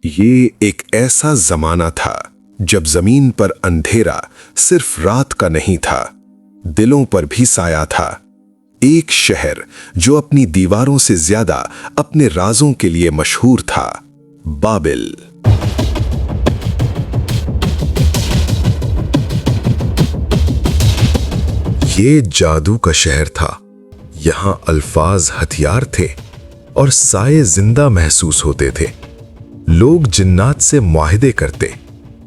یہ ایک ایسا زمانہ تھا جب زمین پر اندھیرا صرف رات کا نہیں تھا، دلوں پر بھی سایہ تھا۔ ایک شہر جو اپنی دیواروں سے زیادہ اپنے رازوں کے لیے مشہور تھا، بابل۔ یہ جادو کا شہر تھا۔ یہاں الفاظ ہتھیار تھے اور سائے زندہ محسوس ہوتے تھے۔ لوگ جنات سے معاہدے کرتے،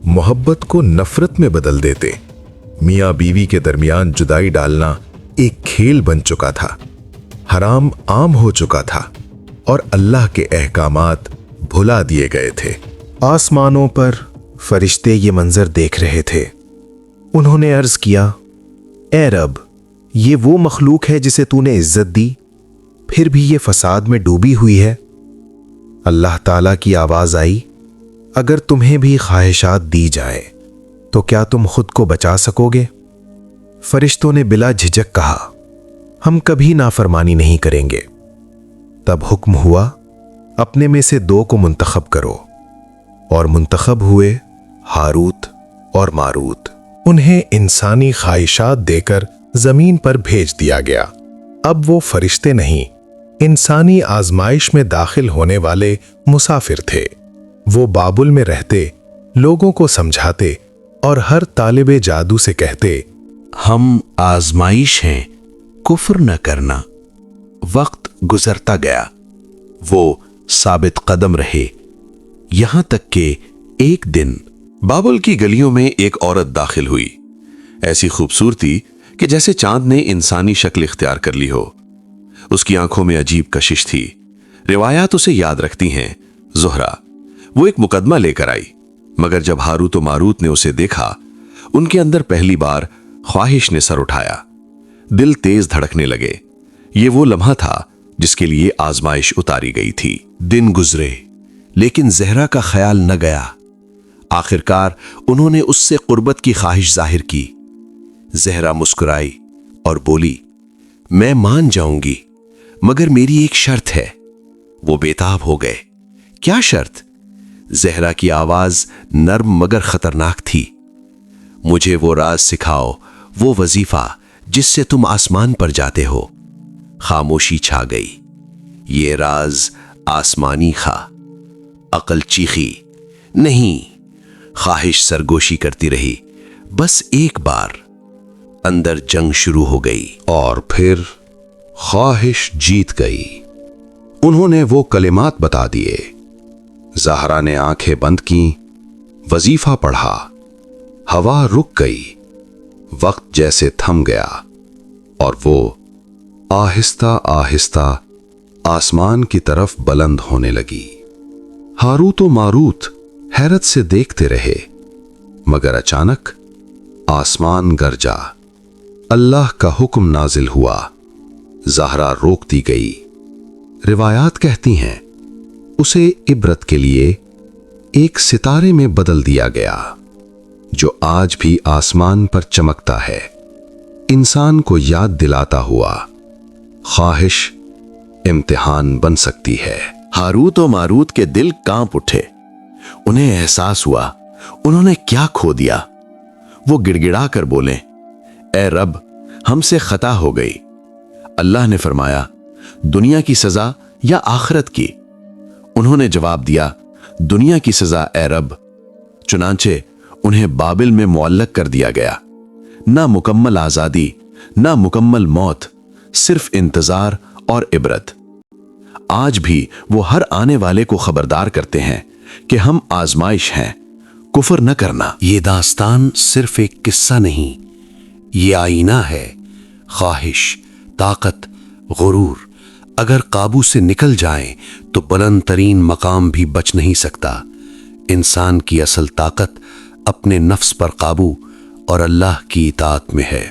محبت کو نفرت میں بدل دیتے۔ میاں بیوی کے درمیان جدائی ڈالنا ایک کھیل بن چکا تھا، حرام عام ہو چکا تھا اور اللہ کے احکامات بھلا دیے گئے تھے۔ آسمانوں پر فرشتے یہ منظر دیکھ رہے تھے۔ انہوں نے عرض کیا، اے رب، یہ وہ مخلوق ہے جسے تو نے عزت دی، پھر بھی یہ فساد میں ڈوبی ہوئی ہے۔ اللہ تعالیٰ کی آواز آئی، اگر تمہیں بھی خواہشات دی جائیں تو کیا تم خود کو بچا سکو گے؟ فرشتوں نے بلا جھجک کہا، ہم کبھی نافرمانی نہیں کریں گے۔ تب حکم ہوا، اپنے میں سے 2 کو منتخب کرو، اور منتخب ہوئے ہاروت اور ماروت۔ انہیں انسانی خواہشات دے کر زمین پر بھیج دیا گیا۔ اب وہ فرشتے نہیں، انسانی آزمائش میں داخل ہونے والے مسافر تھے۔ وہ بابل میں رہتے، لوگوں کو سمجھاتے اور ہر طالب جادو سے کہتے، ہم آزمائش ہیں، کفر نہ کرنا۔ وقت گزرتا گیا، وہ ثابت قدم رہے، یہاں تک کہ ایک دن بابل کی گلیوں میں ایک عورت داخل ہوئی، ایسی خوبصورتی کہ جیسے چاند نے انسانی شکل اختیار کر لی ہو۔ اس کی آنکھوں میں عجیب کشش تھی۔ روایات اسے یاد رکھتی ہیں، زہرا۔ وہ ایک مقدمہ لے کر آئی، مگر جب ہاروت و ماروت نے اسے دیکھا، ان کے اندر پہلی بار خواہش نے سر اٹھایا۔ دل تیز دھڑکنے لگے۔ یہ وہ لمحہ تھا جس کے لیے آزمائش اتاری گئی تھی۔ دن گزرے، لیکن زہرا کا خیال نہ گیا۔ آخرکار انہوں نے اس سے قربت کی خواہش ظاہر کی۔ زہرا مسکرائی اور بولی، میں مان جاؤں گی، مگر میری ایک شرط ہے۔ وہ بےتاب ہو گئے۔ کیا شرط؟ زہرا کی آواز نرم مگر خطرناک تھی۔ مجھے وہ راز سکھاؤ، وہ وظیفہ جس سے تم آسمان پر جاتے ہو۔ خاموشی چھا گئی۔ یہ راز آسمانی تھا۔ عقل چیخی، نہیں۔ خواہش سرگوشی کرتی رہی، بس ایک بار۔ اندر جنگ شروع ہو گئی، اور پھر خواہش جیت گئی۔ انہوں نے وہ کلمات بتا دیے۔ زہرا نے آنکھیں بند کیں، وظیفہ پڑھا۔ ہوا رک گئی، وقت جیسے تھم گیا، اور وہ آہستہ آہستہ آسمان کی طرف بلند ہونے لگی۔ ہاروت و ماروت حیرت سے دیکھتے رہے، مگر اچانک آسمان گرجا۔ اللہ کا حکم نازل ہوا، زہرا روک دی گئی۔ روایات کہتی ہیں اسے عبرت کے لیے ایک ستارے میں بدل دیا گیا، جو آج بھی آسمان پر چمکتا ہے، انسان کو یاد دلاتا ہوا خواہش امتحان بن سکتی ہے۔ ہاروت و ماروت کے دل کانپ اٹھے۔ انہیں احساس ہوا انہوں نے کیا کھو دیا۔ وہ گڑگڑا کر بولے، اے رب، ہم سے خطا ہو گئی۔ اللہ نے فرمایا، دنیا کی سزا یا آخرت کی؟ انہوں نے جواب دیا، دنیا کی سزا اے رب۔ چنانچہ انہیں بابل میں معلق کر دیا گیا۔ نہ مکمل آزادی، نہ مکمل موت، صرف انتظار اور عبرت۔ آج بھی وہ ہر آنے والے کو خبردار کرتے ہیں کہ ہم آزمائش ہیں، کفر نہ کرنا۔ یہ داستان صرف ایک قصہ نہیں، یہ آئینہ ہے۔ خواہش، طاقت، غرور اگر قابو سے نکل جائیں تو بلند ترین مقام بھی بچ نہیں سکتا۔ انسان کی اصل طاقت اپنے نفس پر قابو اور اللہ کی اطاعت میں ہے۔